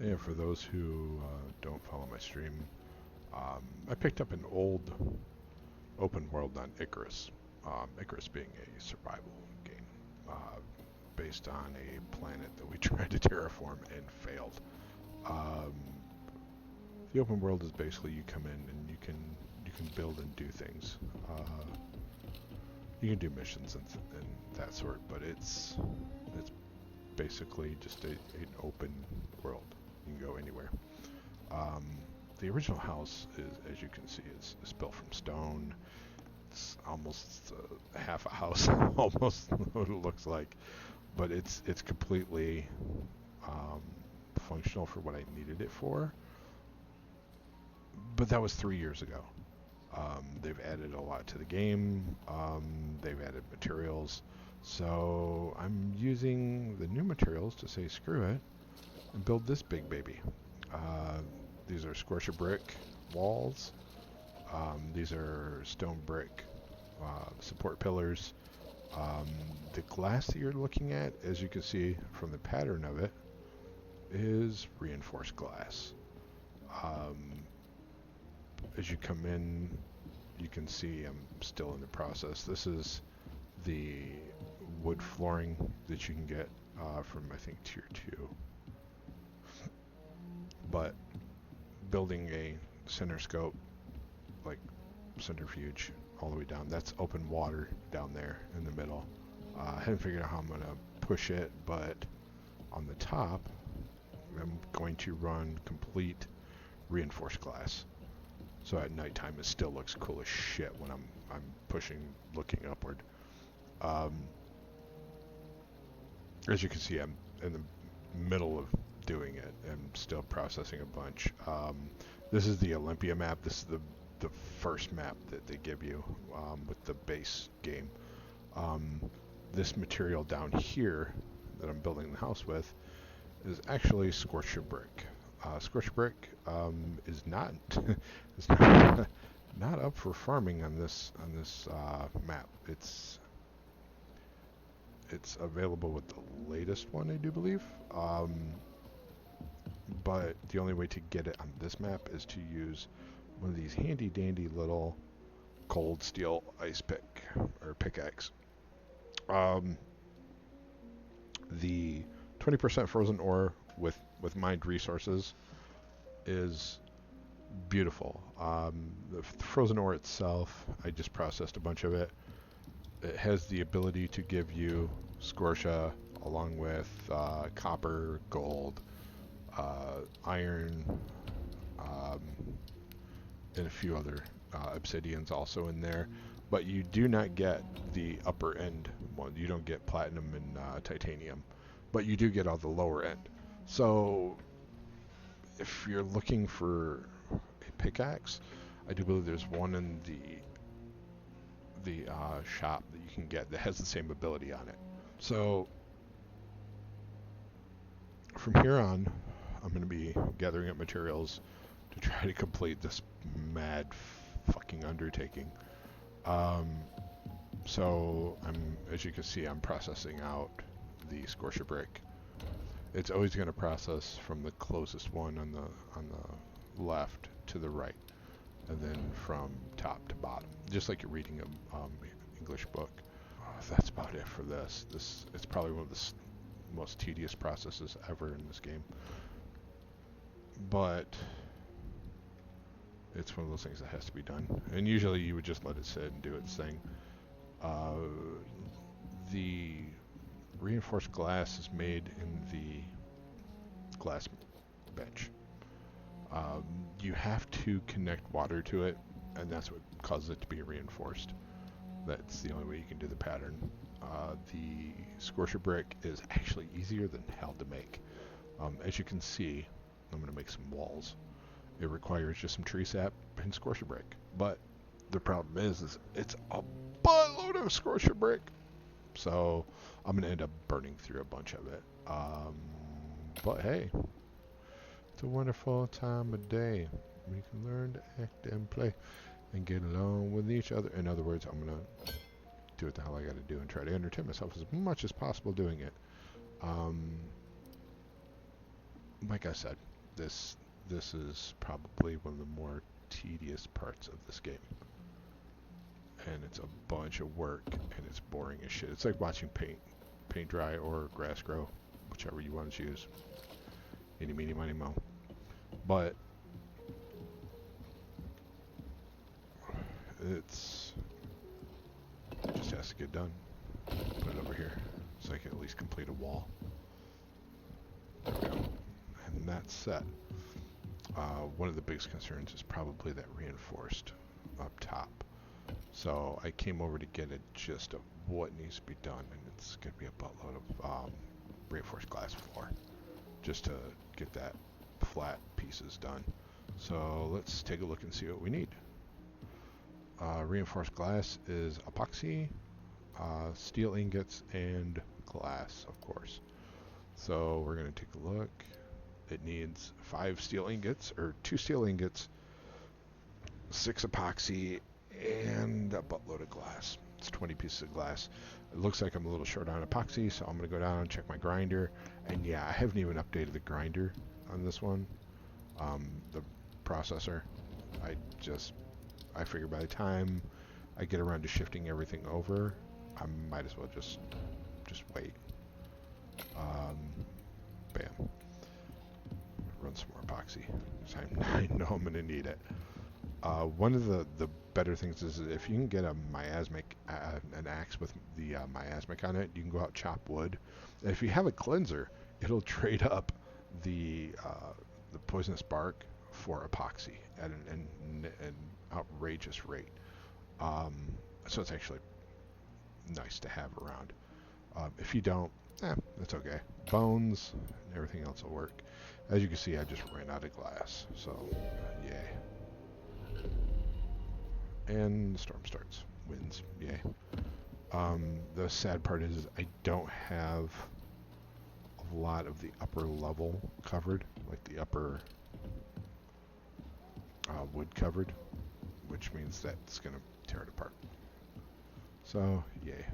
Yeah, for those who don't follow my stream, I picked up an old open world on Icarus. Icarus being a survival game based on a planet that we tried to terraform and failed. Um, the open world is basically you come in and you can build and do things. You can do missions and that sort, but it's basically just an open world. You can go anywhere. Um, the original house is, as you can see, is built from stone. It's almost half a house, almost what it looks like, but it's completely um, functional for what I needed it for. But that was 3 years ago. They've added a lot to the game. They've added materials. So I'm using the new materials to say screw it and build this big baby. These are scorcher brick walls. These are stone brick support pillars. The glass that you're looking at, as you can see from the pattern of it, is reinforced glass. As you come in, you can see I'm still in the process. This is the wood flooring that you can get from, I think, tier 2. But building a center scope, like centrifuge, all the way down, that's open water down there in the middle. I haven't figured out how I'm going to push it, but on the top, I'm going to run complete reinforced glass. So at nighttime, it still looks cool as shit when I'm pushing, looking upward. As you can see, I'm in the middle of doing it. I'm still processing a bunch. This is the Olympia map. This is the first map that they give you with the base game. This material down here that I'm building the house with is actually scorcher brick. Scorcher brick is not is not up for farming on this map. It's available with the latest one, I do believe. But the only way to get it on this map is to use one of these handy dandy little cold steel ice pick or pickaxe. The 20% frozen ore with mined resources is beautiful. The frozen ore itself, I just processed a bunch of it. It has the ability to give you scoria along with copper, gold, iron, and a few other obsidians also in there. But you do not get the upper end one. You don't get platinum and titanium, but you do get all the lower end. So if you're looking for a pickaxe, I do believe there's one in the shop that you can get that has the same ability on it. So from here on, I'm going to be gathering up materials to try to complete this mad fucking undertaking. So as you can see, I'm processing out the scorcher brick. It's always going to process from the closest one on the left to the right, and then from top to bottom, just like you're reading an English book. That's about it for this. It's probably one of the most tedious processes ever in this game, but it's one of those things that has to be done. And usually you would just let it sit and do its thing. The reinforced glass is made in the glass bench. You have to connect water to it, and that's what causes it to be reinforced. That's the only way you can do the pattern. The scorcher brick is actually easier than hell to make. As you can see, I'm going to make some walls. It requires just some tree sap and scorcher brick. But the problem is it's a buttload of scorcher brick. So I'm going to end up burning through a bunch of it. But hey, it's a wonderful time of day. We can learn to act and play and get along with each other. In other words, I'm going to do what the hell I got to do and try to entertain myself as much as possible doing it. Like I said, This is probably one of the more tedious parts of this game. And it's a bunch of work, and it's boring as shit. It's like watching paint dry or grass grow, whichever you want to choose. Eeny, meeny, miny, mo. But it's just has to get done. Put it over here so I can at least complete a wall. There we go. And that's set. One of the biggest concerns is probably that reinforced up top. So I came over to get a gist of what needs to be done, and it's going to be a buttload of reinforced glass floor just to get that flat pieces done. So let's take a look and see what we need. Reinforced glass is epoxy, steel ingots, and glass, of course. So we're going to take a look. It needs 5 steel ingots, or 2 steel ingots, 6 epoxy, and a buttload of glass. It's 20 pieces of glass. It looks like I'm a little short on epoxy, so I'm going to go down and check my grinder. And yeah, I haven't even updated the grinder on this one. The processor. I figure by the time I get around to shifting everything over, I might as well just wait. Bam. Run some more epoxy, because I know I'm going to need it. One of the better things is if you can get a miasmic, an axe with the miasmic on it, you can go out and chop wood. And if you have a cleanser, it'll trade up the poisonous bark for epoxy at an outrageous rate. So it's actually nice to have around. If you don't, that's okay. Bones and everything else will work. As you can see, I just ran out of glass, so yay. And the storm starts. Winds, yay. The sad part is I don't have a lot of the upper level covered, like the upper wood covered, which means that it's going to tear it apart. So, yay.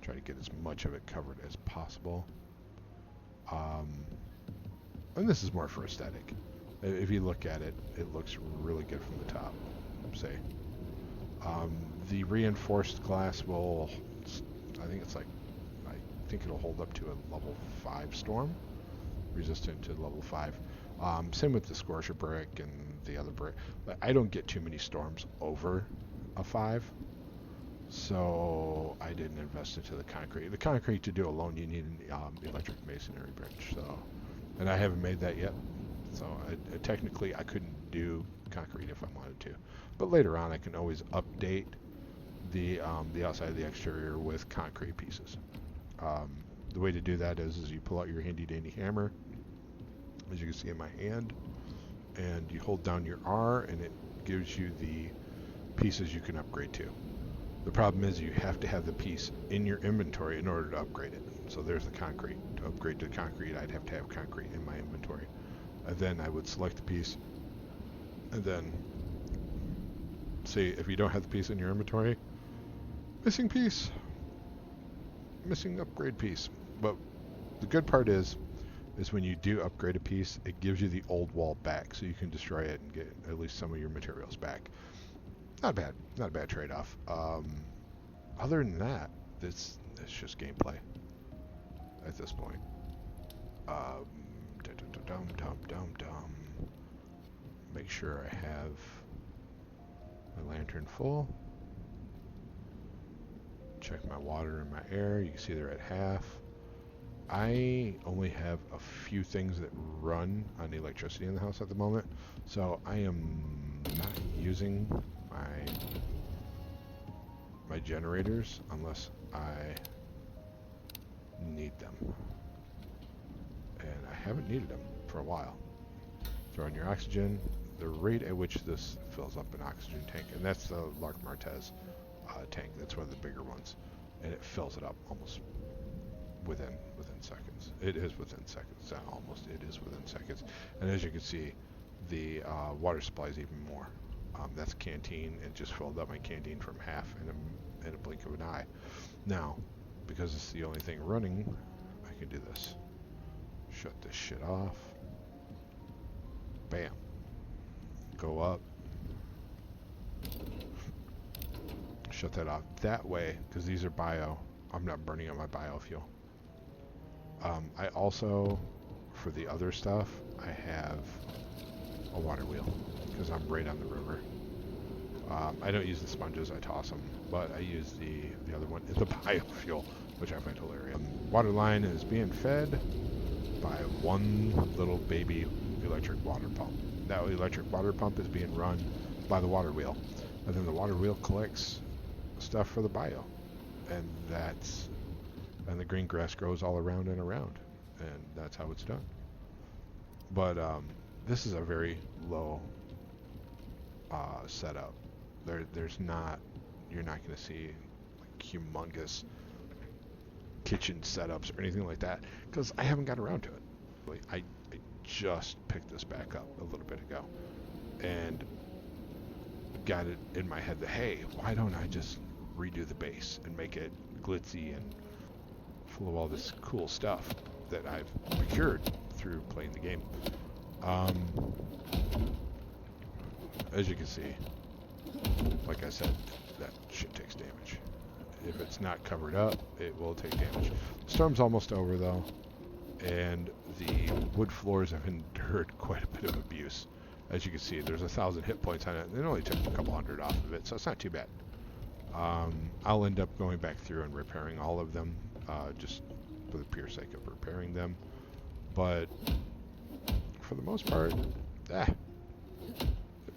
Try to get as much of it covered as possible. And this is more for aesthetic. If you look at it, it looks really good from the top, say. The reinforced glass will, I think it'll hold up to a level 5 storm, resistant to level 5. Same with the Scorcher brick and the other brick. But I don't get too many storms over a 5, so I didn't invest into the concrete. The concrete to do alone, you need an electric masonry bench. So, and I haven't made that yet. So technically, I couldn't do concrete if I wanted to. But later on, I can always update the outside of the exterior with concrete pieces. The way to do that is you pull out your handy dandy hammer, as you can see in my hand, and you hold down your R, and it gives you the pieces you can upgrade to. The problem is you have to have the piece in your inventory in order to upgrade it. So there's the concrete. To upgrade to concrete, I'd have to have concrete in my inventory. And then I would select the piece, and then see if you don't have the piece in your inventory, missing piece, missing upgrade piece. But the good part is when you do upgrade a piece, it gives you the old wall back, so you can destroy it and get at least some of your materials back. Not bad, not a bad trade-off. Other than that, it's just gameplay at this point. Make sure I have my lantern full. Check my water and my air. You can see they're at half. I only have a few things that run on electricity in the house at the moment, so I am not using my generators unless I need them. And I haven't needed them for a while. Throw in your oxygen. The rate at which this fills up an oxygen tank, and that's the Lark Martez tank. That's one of the bigger ones, and it fills it up almost within seconds. It is within seconds. Not almost. It is within seconds. And as you can see, the water supply is even more. That's a canteen. It just filled up my canteen from half in a blink of an eye. Now, because it's the only thing running, I can do this. Shut this shit off. Bam. Go up. Shut that off. That way, because these are bio, I'm not burning up my biofuel. I also, for the other stuff, I have a water wheel because I'm right on the river. I don't use the sponges, I toss them, but I use the other one, the biofuel, which I find hilarious. Water line is being fed by one little baby electric water pump. That electric water pump is being run by the water wheel, and then the water wheel collects stuff for the bio, and the green grass grows all around and around, and that's how it's done. But this is a very low setup. There's not, you're not going to see like humongous kitchen setups or anything like that because I haven't got around to it. I just picked this back up a little bit ago and got it in my head that, hey, why don't I just redo the base and make it glitzy and full of all this cool stuff that I've procured through playing the game. As you can see, like I said, that shit takes damage. If it's not covered up, it will take damage. The storm's almost over though, and the wood floors have endured quite a bit of abuse. As you can see, there's 1,000 hit points on it, and it only took a couple hundred off of it, so it's not too bad. I'll end up going back through and repairing all of them, just for the pure sake of repairing them. But for the most part, they're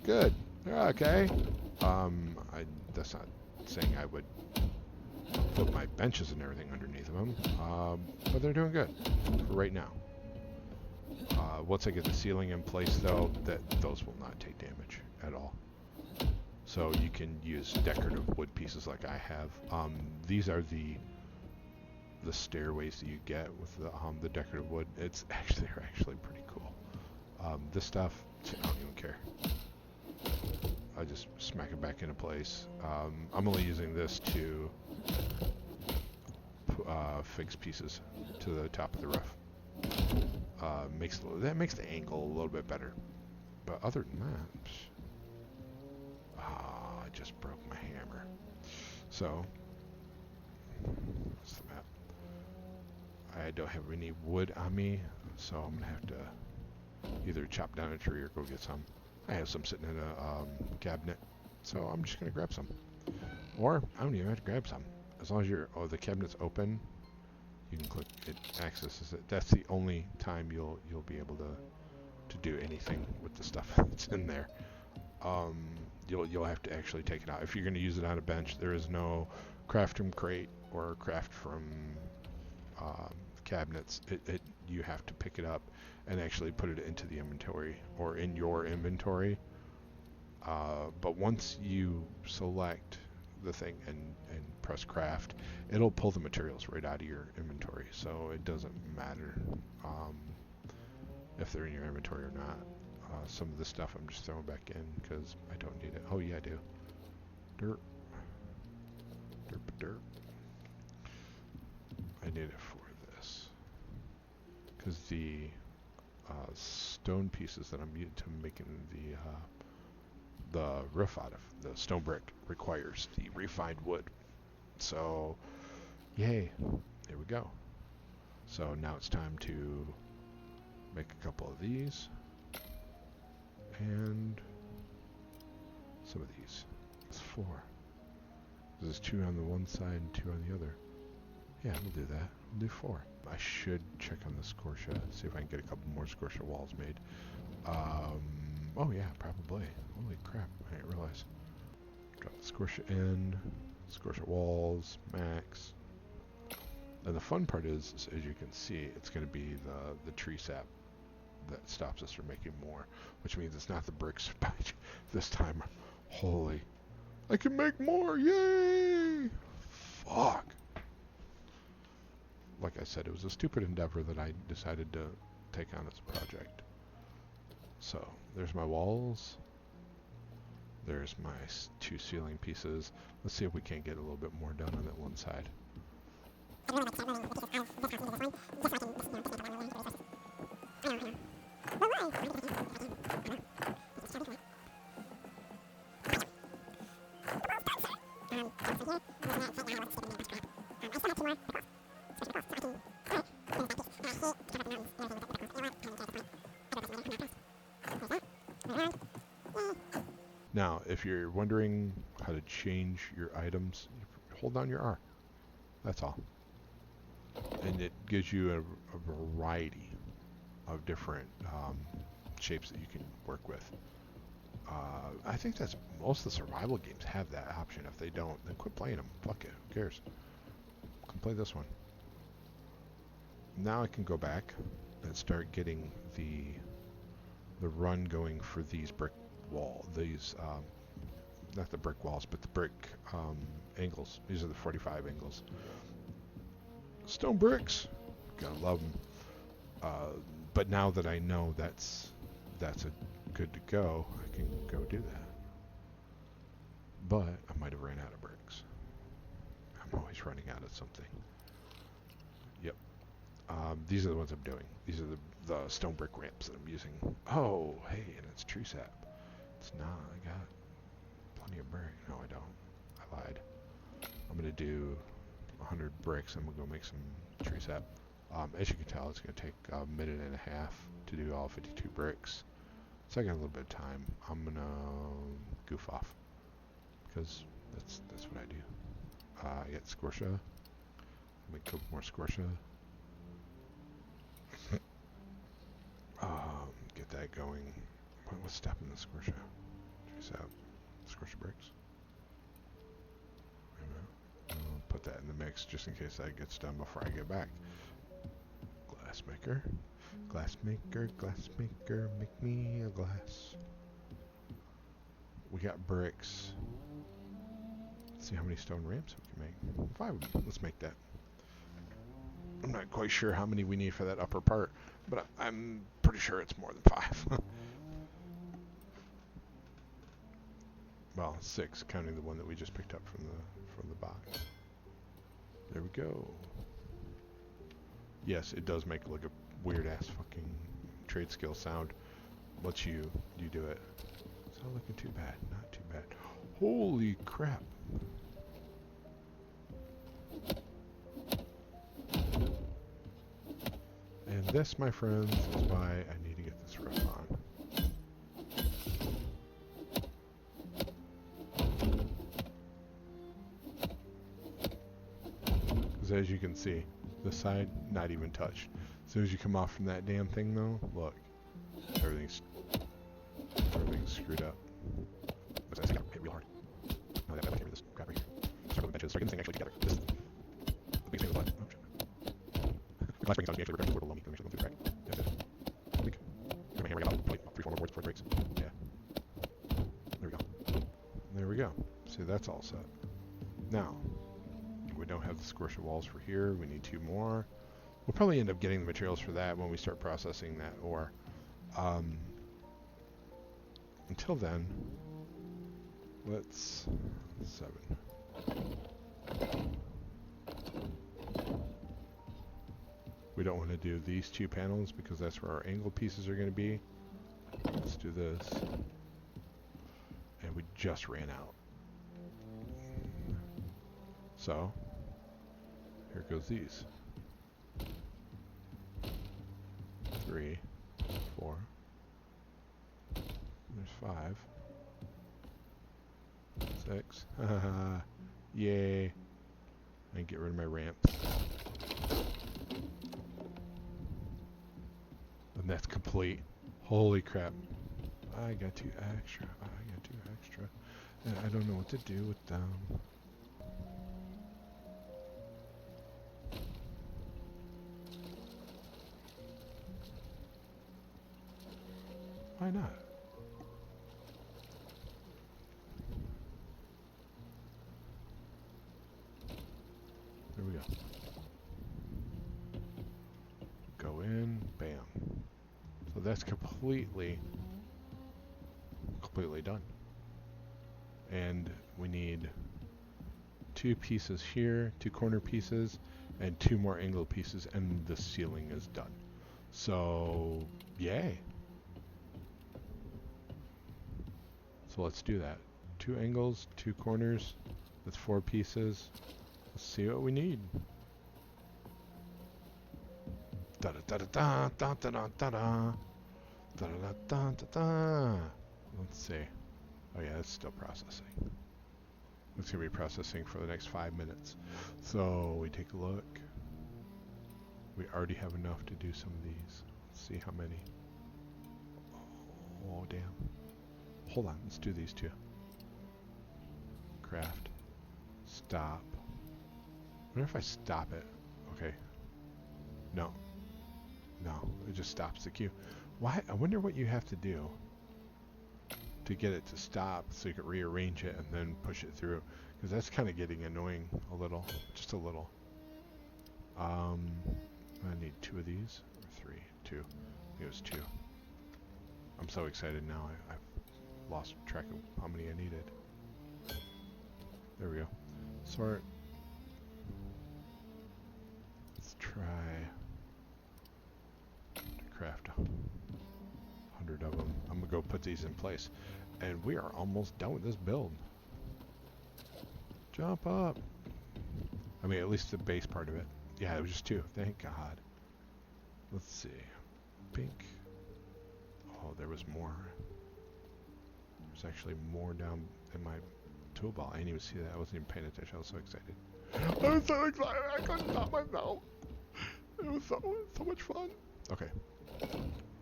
good. They're okay. That's not saying I would put my benches and everything underneath them, but they're doing good for right now. Once I get the ceiling in place, though, those will not take damage at all. So you can use decorative wood pieces like I have. These are the stairways that you get with the decorative wood. They're actually pretty cool. This stuff, I don't even care. I just smack it back into place. I'm only using this to fix pieces to the top of the roof. That makes the angle a little bit better. But other than that, I just broke my hammer. So, what's the map? I don't have any wood on me, so I'm gonna have to either chop down a tree or go get some. I have some sitting in a cabinet, so I'm just gonna grab some. Or I don't even have to grab some. As long as the cabinet's open, you can click it, accesses it. That's the only time you'll be able to do anything with the stuff that's in there. You'll have to actually take it out. If you're going to use it on a bench, there is no craft from crate or craft from cabinets. You have to pick it up and actually put it into the inventory or in your inventory. But once you select the thing and press craft, it'll pull the materials right out of your inventory. So it doesn't matter if they're in your inventory or not. Some of the stuff I'm just throwing back in because I don't need it. Oh yeah, I do. Dirt. Dirt. I need it for this. Because the stone pieces that I'm making the roof out of, the stone brick, requires the refined wood. So, yay. There we go. So now it's time to make a couple of these. And some of these. It's 4. There's 2 on the one side and 2 on the other. Yeah, we'll do that. We'll do 4. I should check on the scortia, see if I can get a couple more scortia walls made. Oh yeah, probably. Holy crap, I didn't realize. Drop the scortia in, scortia walls, max. And the fun part is, as you can see, it's going to be the tree sap that stops us from making more, which means it's not the bricks this time. Holy, I can make more, yay! Fuck. Like I said, it was a stupid endeavor that I decided to take on as a project. So, there's my walls. There's my two ceiling pieces. Let's see if we can't get a little bit more done on that one side. Now, if you're wondering how to change your items, hold down your R. That's all. And it gives you a variety of different shapes that you can work with. I think that's most of the survival games have that option. If they don't, then quit playing them. Fuck it. Who cares? Can play this one. Now I can go back and start getting the run going for these brick wall. These not the brick walls, but the brick angles. These are the 45 angles. Stone bricks. Gotta love them. But now that I know that's a good to go, I can go do that. But I might have ran out of bricks. I'm always running out of something. Yep. These are the ones I'm doing. These are the stone brick ramps that I'm using. Oh, hey, and it's tree sap. It's not. I got plenty of brick. No, I don't. I lied. I'm going to do 100 bricks. I'm going to go make some tree sap. As you can tell, it's going to take a minute and a half to do all 52 bricks. So I got a little bit of time. I'm going to goof off because that's what I do. I get scortia. Make a couple more scortia. Get that going. What's stopping the scortia? Tree sap. Scortia bricks. I'll put that in the mix just in case that gets done before I get back. Glass maker. Glass maker, glass maker, make me a glass. We got bricks. Let's see how many stone ramps we can make. 5 of them. Let's make that. I'm not quite sure how many we need for that upper part, but I'm pretty sure it's more than 5. Well, 6, counting the one that we just picked up from the box. There we go. Yes, it does make like a weird ass fucking trade skill sound once you do it. It's not looking too bad. Not too bad. Holy crap. And this, my friends, is why I need to get this roof on. Because as you can see, this side, not even touched. As soon as you come off from that damn thing though, look, everything's screwed up. But that's hit real hard. No, that this crap right here. Start benches, start getting this thing actually together. This is the biggest thing with the oh shit. The glass breaking sound actually regret the board below me, because I'm actually going through the crack. That's it. I think. Got my hammer, I got about 3-4 more boards before it breaks. Yeah. There we go. There we go. See, that's all set. Now, we don't have the squishy walls for here. We need 2 more. We'll probably end up getting the materials for that when we start processing that ore. Until then, let's 7. We don't want to do these 2 panels because that's where our angled pieces are going to be. Let's do this. And we just ran out. So, here goes these. 3, 4. There's 5. 6. Yay. And get rid of my ramps. And that's complete. Holy crap. I got 2 extra. I got 2 extra. And I don't know what to do with them. Why not? There we go. Go in, bam. So that's completely done. And we need 2 pieces here, 2 corner pieces, and 2 more angle pieces, and the ceiling is done. So, yay. So let's do that. 2 angles, 2 corners, that's 4 pieces. Let's see what we need. Da da da da da da da da da da da da da da. Let's see. Oh yeah, it's still processing. It's gonna be processing for the next 5 minutes. So we take a look. We already have enough to do some of these. Let's see how many. Oh damn. Hold on, let's do these 2. Craft. Stop. I wonder if I stop it. Okay. No. No, it just stops the queue. Why? I wonder what you have to do to get it to stop so you can rearrange it and then push it through. Because that's kind of getting annoying a little. Just a little. I need 2 of these. Or 3. 2. I think it was 2. I'm so excited now. I've lost track of how many I needed. There we go. Sort. Let's try to craft 100 of them. I'm gonna go put these in place, and we are almost done with this build. Jump up. I mean, at least the base part of it. Yeah, it was just 2. Thank God. Let's see. Pink. Oh, there was more. There's actually more down in my tool ball. I didn't even see that. I wasn't even paying attention. I was so excited. I was so excited. I couldn't stop myself. It was so much fun. Okay.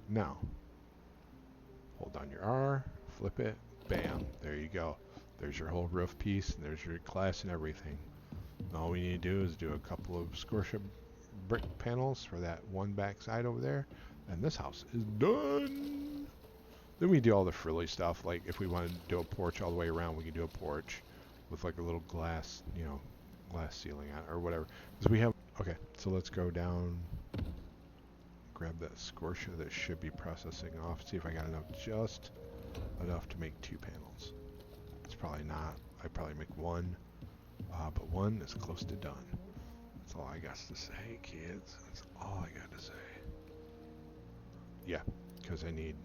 Now, hold down your R, flip it, bam. There you go. There's your whole roof piece, and there's your glass and everything. All we need to do is do a couple of scorcher brick panels for that one back side over there, and this house is done. Then we do all the frilly stuff, like if we want to do a porch all the way around, we can do a porch with like a little glass, you know, glass ceiling on it or whatever. Because we have, okay, so let's go down, grab that scorcher that should be processing off, see if I got enough, just enough to make 2 panels. It's probably not. I probably make 1, but 1 is close to done. That's all I got to say, kids. That's all I got to say. Yeah, because I need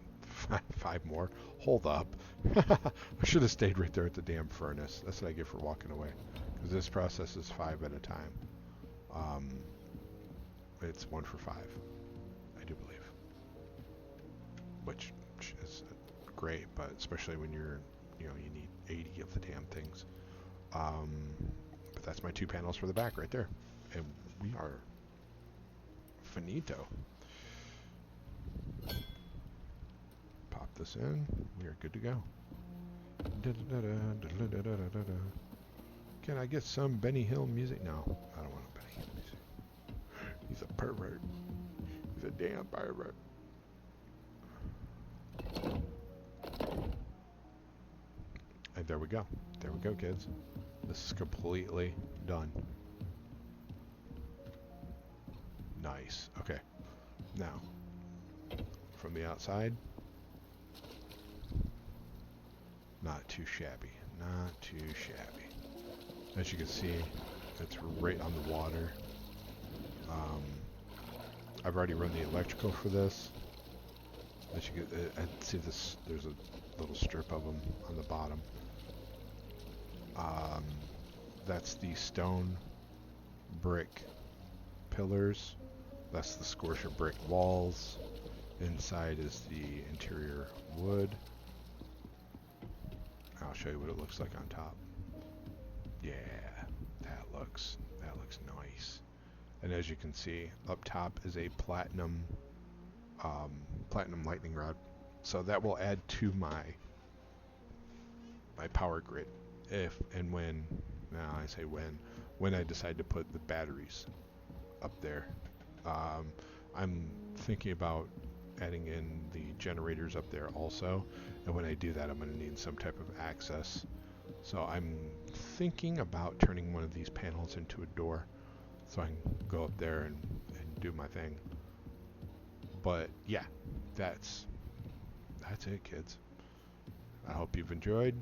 5 more. Hold up. I should have stayed right there at the damn furnace. That's what I get for walking away. Because this process is 5 at a time. It's 1 for 5. I do believe. Which is great, but especially when you're, you know, you need 80 of the damn things. But that's my 2 panels for the back right there. And we are finito. Pop this in. We are good to go. Can I get some Benny Hill music? No, I don't want a Benny Hill music. He's a pervert. He's a damn pervert. And there we go. There we go, kids. This is completely done. Nice. Okay. Now, from the outside, not too shabby. Not too shabby. As you can see, it's right on the water. I've already run the electrical for this. As you can see, this, there's a little strip of them on the bottom. That's the stone brick pillars. That's the scorcher brick walls. Inside is the interior wood. I'll show you what it looks like on top. Yeah, that looks nice. And as you can see, up top is a platinum lightning rod. So that will add to my power grid if and when, now I say when I decide to put the batteries up there. I'm thinking about adding in the generators up there also, and when I do that, I'm going to need some type of access. So I'm thinking about turning one of these panels into a door so I can go up there and do my thing. But yeah, that's it, kids. I hope you've enjoyed.